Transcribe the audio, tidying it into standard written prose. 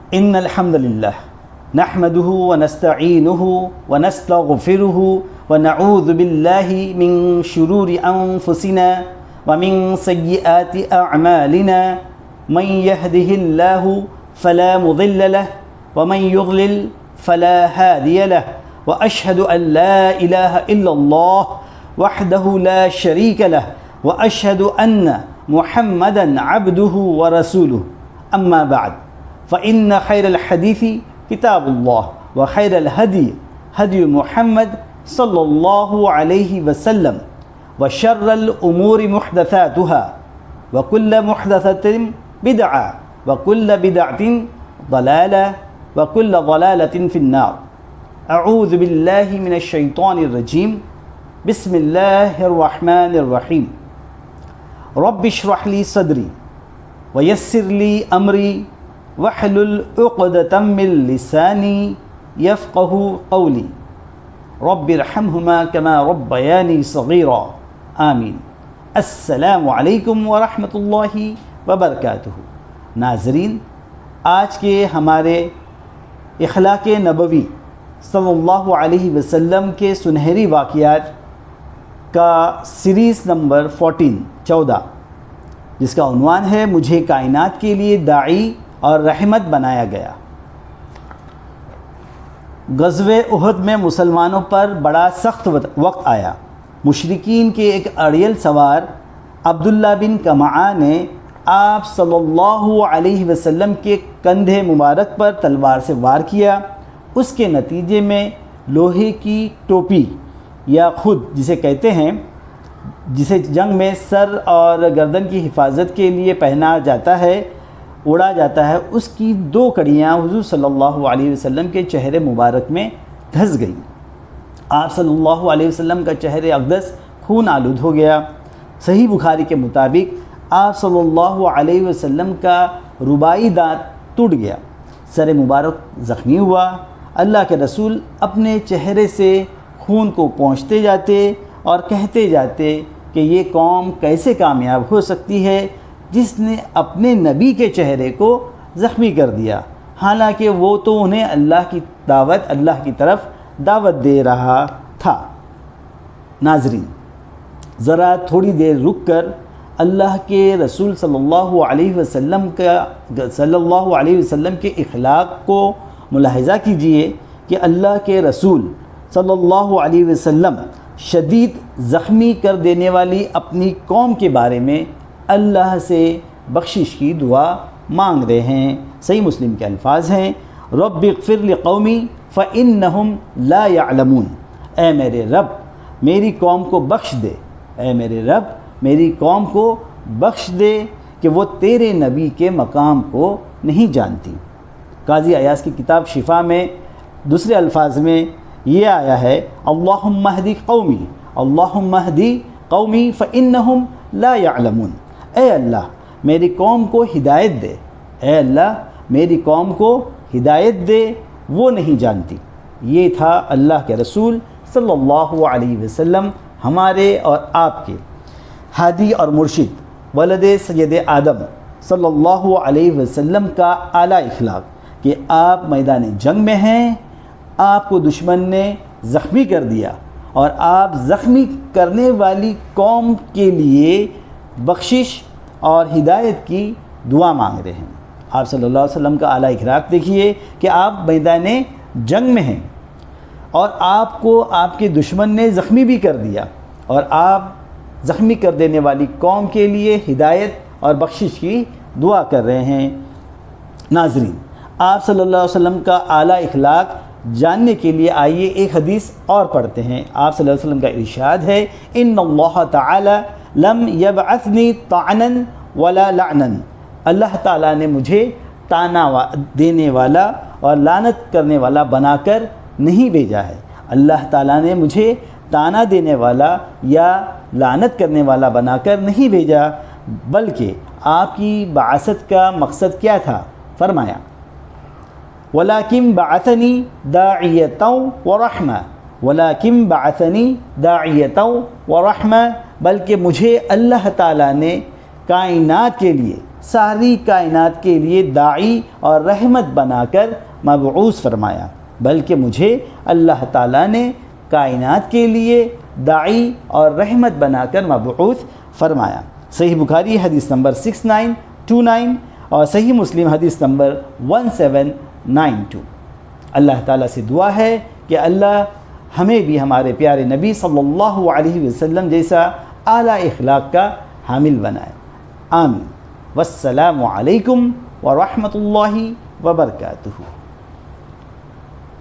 إن الحمد لله نحمده ونستعينه ونستغفره ونعوذ بالله من شرور أنفسنا ومن سيئات أعمالنا من يهده الله فلا مضل له ومن يضلل فلا هادي له وأشهد أن لا إله إلا الله وحده لا شريك له وأشهد أن محمدا عبده ورسوله أما بعد فإن خير الحديث كتاب الله وخير الهدي هدي محمد صلى الله عليه وسلم وشر الأمور محدثاتها وكل محدثة بدعة وكل بدعة ضلالة وكل ضلالة في النار. أعوذ بالله من الشيطان الرجيم. بسم الله الرحمن الرحيم. رب اشرح لي صدري ويسر لي أمري واحلل عقدة من لساني يفقه قولي رب ارحمهما كما ربياني صغيرا آمین. السلام علیکم ورحمۃ اللہ وبرکاتہ. ناظرین، آج کے ہمارے اخلاق نبوی صلی اللہ علیہ وسلم کے سنہری واقعات کا سیریز نمبر 14 جس کا عنوان ہے مجھے کائنات کے لیے داعی اور رحمت بنایا گیا. غزوہ احد میں مسلمانوں پر بڑا سخت وقت آیا. مشرکین کے ایک اڑیل سوار عبداللہ بن کمعہ نے آپ صلی اللہ علیہ وسلم کے کندھے مبارک پر تلوار سے وار کیا. اس کے نتیجے میں لوہے کی ٹوپی یا خود جسے کہتے ہیں، جسے جنگ میں سر اور گردن کی حفاظت کے لیے پہنا جاتا ہے، اڑا جاتا ہے، اس کی 2 کڑیاں حضور صلی اللہ علیہ وسلم کے چہرے مبارک میں دھس گئیں. آپ صلی اللہ علیہ وسلم کا چہرے اقدس خون آلود ہو گیا. صحیح بخاری کے مطابق آپ صلی اللہ علیہ وسلم کا رباعی دانت ٹوٹ گیا. سر مبارک زخمی ہوا. اللہ کے رسول اپنے چہرے سے خون کو پونچھتے جاتے اور کہتے جاتے کہ یہ قوم کیسے کامیاب ہو سکتی ہے جس نے اپنے نبی کے چہرے کو زخمی کر دیا، حالانکہ وہ تو انہیں اللہ کی طرف دعوت دے رہا تھا. ناظرین، ذرا تھوڑی دیر رک کر اللہ کے رسول صلی اللہ علیہ وسلم کے اخلاق کو ملاحظہ کیجئے کہ اللہ کے رسول صلی اللہ علیہ وسلم شدید زخمی کر دینے والی اپنی قوم کے بارے میں اللہ سے بخشش کی دعا مانگ رہے ہیں. صحیح مسلم کے الفاظ ہیں، رب اغفر لقومی فإنہم لا يعلمون. اے میرے رب میری قوم کو بخش دے، اے میرے رب میری قوم کو بخش دے کہ وہ تیرے نبی کے مقام کو نہیں جانتی. قاضی ایاز کی کتاب شفا میں دوسرے الفاظ میں یہ آیا ہے، اللہم اہدی قومی، اللہم اہدی قومی فإنہم لا يعلمون. اے اللہ میری قوم کو ہدایت دے، اے اللہ میری قوم کو ہدایت دے، وہ نہیں جانتی. یہ تھا اللہ کے رسول صلی اللہ علیہ وسلم، ہمارے اور آپ کے ہادی اور مرشد ولد سید آدم صلی اللہ علیہ وسلم کا اعلیٰ اخلاق کہ آپ میدان جنگ میں ہیں، آپ کو دشمن نے زخمی کر دیا اور آپ زخمی کرنے والی قوم کے لیے بخشش اور ہدایت کی دعا مانگ رہے ہیں. آپ صلی اللہ علیہ وسلم کا اعلیٰ اخلاق دیکھیے کہ آپ میدان جنگ میں ہیں اور آپ کو آپ کے دشمن نے زخمی بھی کر دیا اور آپ زخمی کر دینے والی قوم کے لیے ہدایت اور بخشش کی دعا کر رہے ہیں. ناظرین، آپ صلی اللہ علیہ وسلم کا اعلیٰ اخلاق جاننے کے لیے آئیے ایک حدیث اور پڑھتے ہیں. آپ صلی اللہ علیہ وسلم کا ارشاد ہے، ان اللہ تعالی لم یبعثنی طعنا ولا لعنا. اللہ تعالیٰ نے مجھے تانا دینے والا اور لعنت کرنے والا بنا کر نہیں بھیجا ہے. اللہ تعالیٰ نے مجھے تانا دینے والا یا لعنت کرنے والا بنا کر نہیں بھیجا، بلکہ آپ کی بعثت کا مقصد کیا تھا؟ فرمایا، وَلَكِنْ بَعَثَنِي دَاعِيَةً وَرَحْمَةً وَلَكِنْ بَعَثَنِي دَاعِيَةً وَرَحْمَةً. بلکہ مجھے اللہ تعالیٰ نے کائنات کے لیے، ساری کائنات کے لیے داعی اور رحمت بنا کر مبعوث فرمایا، بلکہ مجھے اللہ تعالیٰ نے کائنات کے لیے داعی اور رحمت بنا کر مبعوث فرمایا۔ صحیح بخاری حدیث نمبر 6929 اور صحیح مسلم حدیث نمبر 1792۔ اللہ تعالیٰ سے دعا ہے کہ اللہ ہمیں بھی ہمارے پیارے نبی صلی اللہ علیہ وسلم جیسا اعلیٰ اخلاق کا حامل بنائے، آمین۔ والسلام علیکم ورحمۃ اللہ وبرکاتہ۔